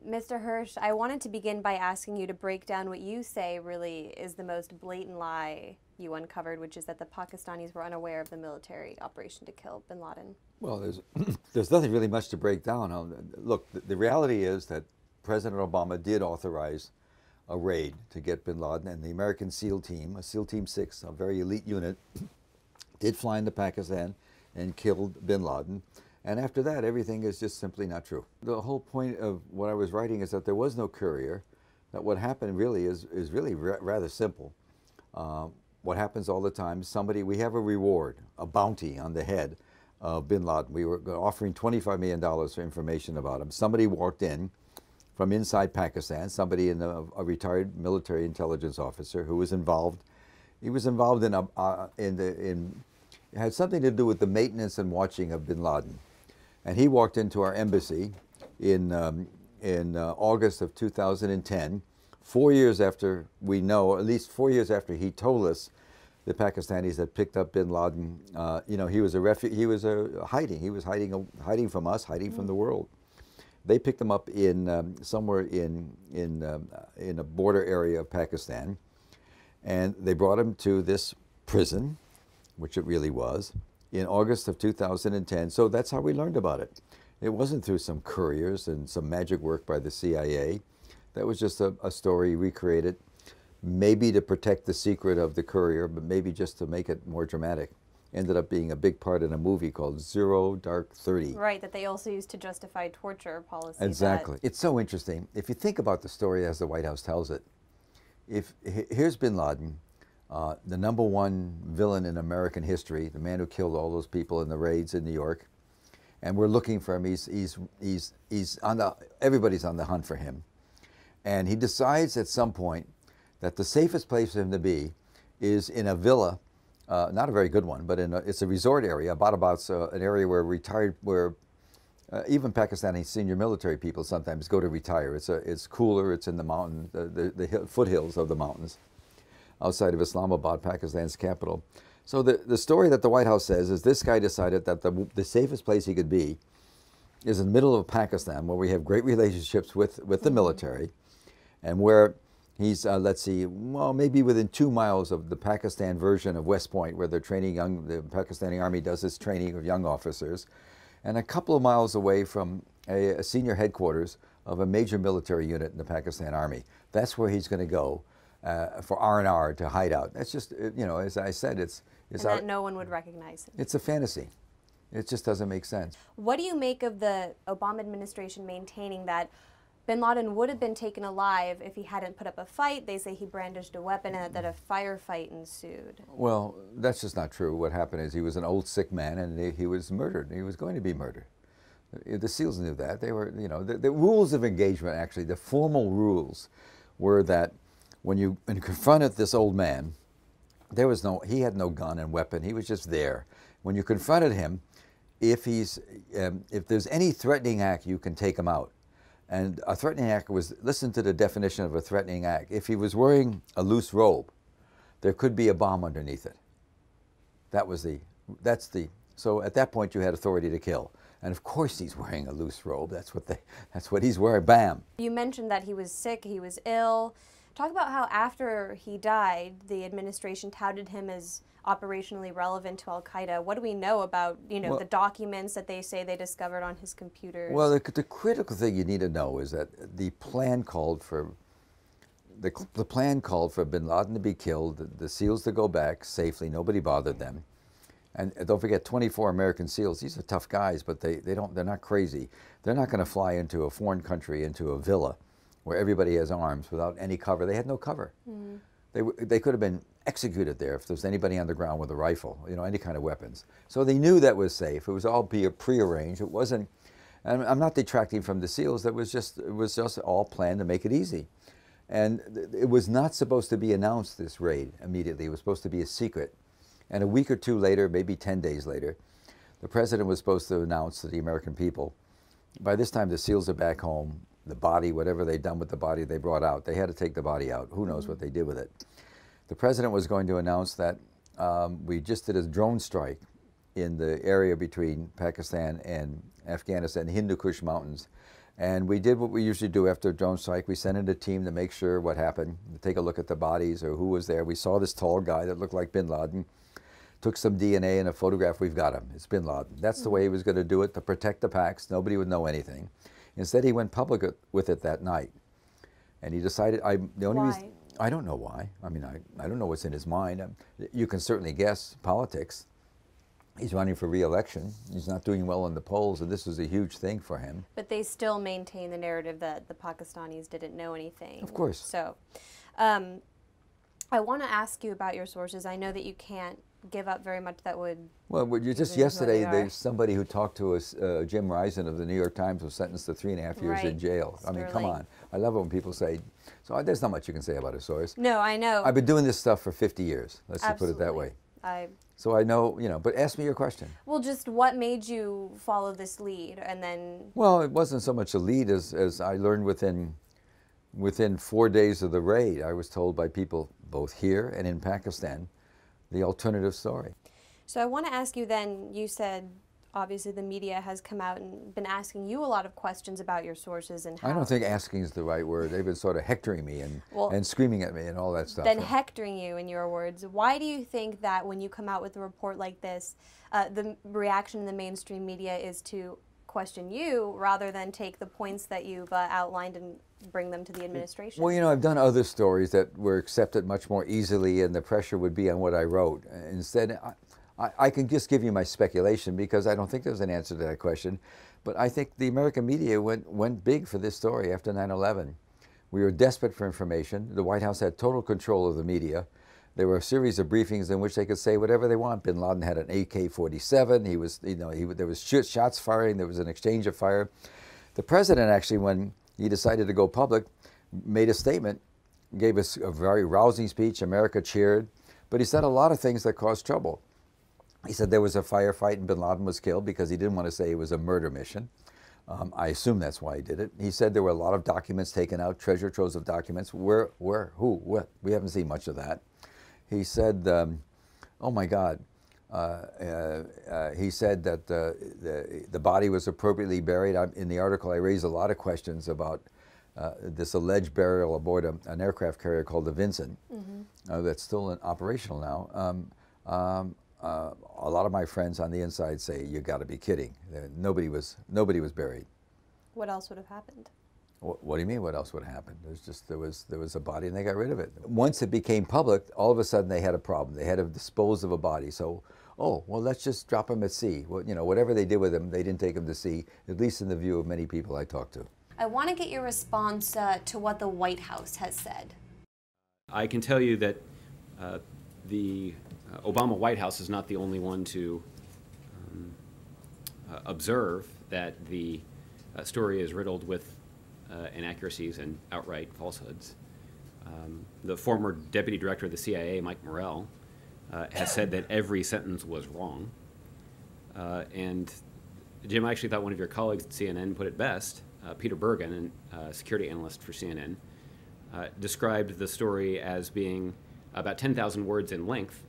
Mr. Hersh, I wanted to begin by asking you to break down what you say really is the most blatant lie you uncovered, which is that the Pakistanis were unaware of the military operation to kill bin Laden. Well, there's nothing really much to break down. Look, the reality is that President Obama did authorize a raid to get bin Laden, and the American SEAL team, a SEAL Team 6, a very elite unit, did fly into Pakistan and killed bin Laden. And after that, everything is just simply not true. The whole point of what I was writing is that there was no courier, that what happened really is really rather simple. What happens all the time, we have a reward, a bounty on the head of bin Laden. We were offering $25 million for information about him. Somebody walked in from inside Pakistan, a retired military intelligence officer who was involved. He was involved it had something to do with the maintenance and watching of bin Laden. And he walked into our embassy in August of 2010, 4 years after we know, at least 4 years after he told us the Pakistanis had picked up bin Laden. He was hiding from us, hiding from the world. They picked him up in somewhere in a border area of Pakistan, and they brought him to this prison, which it really was, in August of 2010. So that's how we learned about it. It wasn't through some couriers and some magic work by the CIA. That was just a story recreated, maybe to protect the secret of the courier, but maybe just to make it more dramatic. Ended up being a big part in a movie called Zero Dark 30. Right, that they also used to justify torture policies. Exactly. It's so interesting. If you think about the story as the White House tells it, here's bin Laden, the #1 villain in American history, the man who killed all those people in the raids in New York, and we're looking for him. Everybody's on the hunt for him, and he decides at some point that the safest place for him to be is in a villa, not a very good one, but it's a resort area, about an area where even Pakistani senior military people sometimes go to retire. It's cooler. It's in the mountain, the foothills of the mountains, outside of Islamabad, Pakistan's capital. So the story that the White House says is this guy decided that the safest place he could be is in the middle of Pakistan, where we have great relationships with the military, and where he's, maybe within 2 miles of the Pakistan version of West Point, where they're training the Pakistani Army does its training of young officers, and a couple of miles away from a senior headquarters of a major military unit in the Pakistan Army. That's where he's going to go for R&R to hide out. That's just, as I said, it's that no one would recognize him. It's a fantasy. It just doesn't make sense. What do you make of the Obama administration maintaining that bin Laden would have been taken alive if he hadn't put up a fight? They say he brandished a weapon and that a firefight ensued. Well, that's just not true. What happened is he was an old sick man and he was murdered. He was going to be murdered. The SEALs knew that. They were, the rules of engagement, actually, the formal rules were that when you confronted this old man, he had no gun and weapon. He was just there. When you confronted him, if there's any threatening act, you can take him out. And a threatening act was, listen to the definition of a threatening act. If he was wearing a loose robe, there could be a bomb underneath it. So at that point you had authority to kill. And of course he's wearing a loose robe. That's what he's wearing, bam. You mentioned that he was sick, he was ill. Talk about how after he died, the administration touted him as operationally relevant to Al-Qaeda. What do we know about, the documents that they say they discovered on his computers? Well, the critical thing you need to know is that the plan called for bin Laden to be killed, the SEALs to go back safely. Nobody bothered them. And don't forget, 24 American SEALs. These are tough guys, but they're not crazy. They're not going to fly into a foreign country, into a villa, where everybody has arms without any cover. They had no cover. Mm-hmm. They could have been executed there if there was anybody on the ground with a rifle, any kind of weapons. So they knew that was safe. It was all prearranged. It wasn't, and I'm not detracting from the SEALs. It was just all planned to make it easy. And it was not supposed to be announced, this raid, immediately. It was supposed to be a secret. And a week or two later, maybe 10 days later, the president was supposed to announce to the American people, by this time the SEALs are back home. The body, whatever they'd done with the body they brought out, they had to take the body out. Who knows what they did with it. The president was going to announce that we just did a drone strike in the area between Pakistan and Afghanistan, Hindu Kush Mountains, And we did what we usually do after a drone strike. We sent in a team to make sure what happened, to take a look at the bodies or who was there. We saw this tall guy that looked like bin Laden, took some DNA and a photograph. We've got him. It's bin Laden. That's the way he was going to do it, to protect the PACs. Nobody would know anything. Instead, he went public with it that night. And he decided, Why? I don't know why. I mean, I don't know what's in his mind. You can certainly guess politics. He's running for re-election. He's not doing well in the polls, and this was a huge thing for him. But they still maintain the narrative that the Pakistanis didn't know anything. Of course. So, I want to ask you about your sources. I know that you can't give up very much that would... Well, just yesterday, there's somebody who talked to us, Jim Risen of the New York Times, was sentenced to 3.5 years in jail. I mean, come on. I love it when people say, so there's not much you can say about a source. No, I know. I've been doing this stuff for 50 years. Let's just put it that way. So I know, but ask me your question. Well, just what made you follow this lead and then... Well, it wasn't so much a lead as I learned within 4 days of the raid. I was told by people both here and in Pakistan the alternative story. So I want to ask you then, you said obviously the media has come out and been asking you a lot of questions about your sources and how... I don't think asking is the right word. They've been sort of hectoring me and screaming at me and all that stuff. Then hectoring you, in your words. Why do you think that when you come out with a report like this, the reaction in the mainstream media is to question you rather than take the points that you've outlined and bring them to the administration? Well, I've done other stories that were accepted much more easily and the pressure would be on what I wrote. Instead, I can just give you my speculation because I don't think there's an answer to that question. But I think the American media went big for this story after 9/11. We were desperate for information. The White House had total control of the media. There were a series of briefings in which they could say whatever they want. Bin Laden had an AK-47. He was, there was shots firing. There was an exchange of fire. The president actually, when he decided to go public, made a statement, gave us a very rousing speech. America cheered, but he said a lot of things that caused trouble. He said there was a firefight and bin Laden was killed because he didn't want to say it was a murder mission. I assume that's why he did it. He said there were a lot of documents taken out, treasure troves of documents. Where, who, what? We haven't seen much of that. He said, oh my God, he said that the body was appropriately buried. In the article, I raised a lot of questions about this alleged burial aboard an aircraft carrier called the Vincent, that's still operational now. A lot of my friends on the inside say, you got to be kidding. Nobody was buried. What else would have happened? What do you mean, what else would have happened? There was a body and they got rid of it. Once it became public, all of a sudden they had a problem. They had to dispose of a body. So, oh, well, let's just drop him at sea. Well, whatever they did with him, they didn't take him to sea, at least in the view of many people I talked to. I want to get your response to what the White House has said. I can tell you that the Obama White House is not the only one to observe that the story is riddled with inaccuracies and outright falsehoods. The former deputy director of the CIA, Mike Morrell, has said that every sentence was wrong. And Jim, I actually thought one of your colleagues at CNN put it best. Peter Bergen, a security analyst for CNN, described the story as being about 10,000 words in length.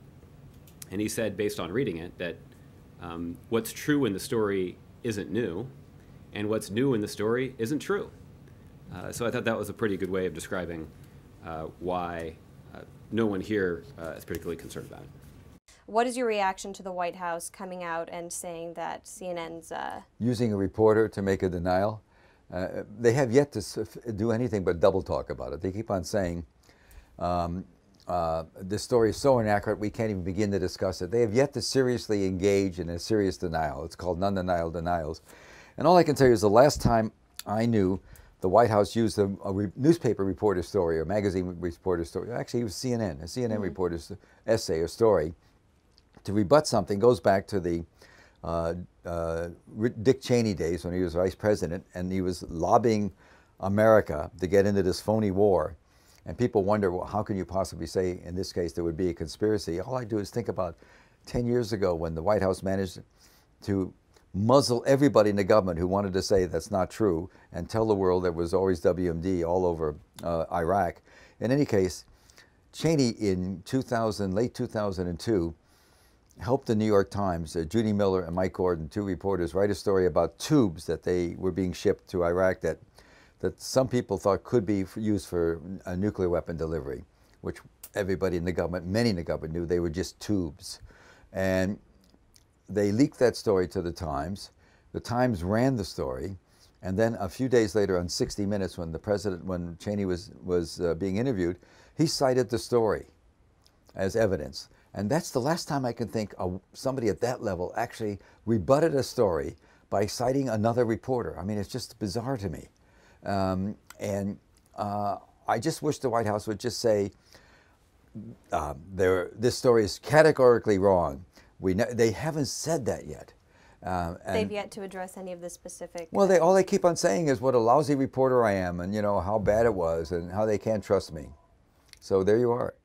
And he said, based on reading it, that what's true in the story isn't new, and what's new in the story isn't true. So I thought that was a pretty good way of describing why no one here is particularly concerned about it. What is your reaction to the White House coming out and saying that CNN's... Using a reporter to make a denial? They have yet to do anything but double talk about it. They keep on saying, this story is so inaccurate we can't even begin to discuss it. They have yet to seriously engage in a serious denial. It's called non-denial denials. And all I can tell you is the last time I knew the White House used a newspaper reporter story or magazine reporter story, actually it was CNN, a CNN reporter's essay or story, to rebut something goes back to the Dick Cheney days when he was vice president and he was lobbying America to get into this phony war. And people wonder, well, how can you possibly say, in this case, there would be a conspiracy? All I do is think about 10 years ago when the White House managed to muzzle everybody in the government who wanted to say that's not true and tell the world there was always WMD all over Iraq. In any case, Cheney in late 2002 helped the New York Times, Judy Miller and Mike Gordon, two reporters, write a story about tubes that they were being shipped to Iraq that some people thought could be used for a nuclear weapon delivery, which everybody in the government, many in the government knew they were just tubes. And they leaked that story to the Times. The Times ran the story. And then a few days later on 60 Minutes, when Cheney was being interviewed, he cited the story as evidence. And that's the last time I can think of somebody at that level actually rebutted a story by citing another reporter. I mean, it's just bizarre to me. I just wish the White House would just say, this story is categorically wrong. They haven't said that yet. They've yet to address any of the specific... Well, all they keep on saying is what a lousy reporter I am, and how bad it was, and how they can't trust me. So there you are.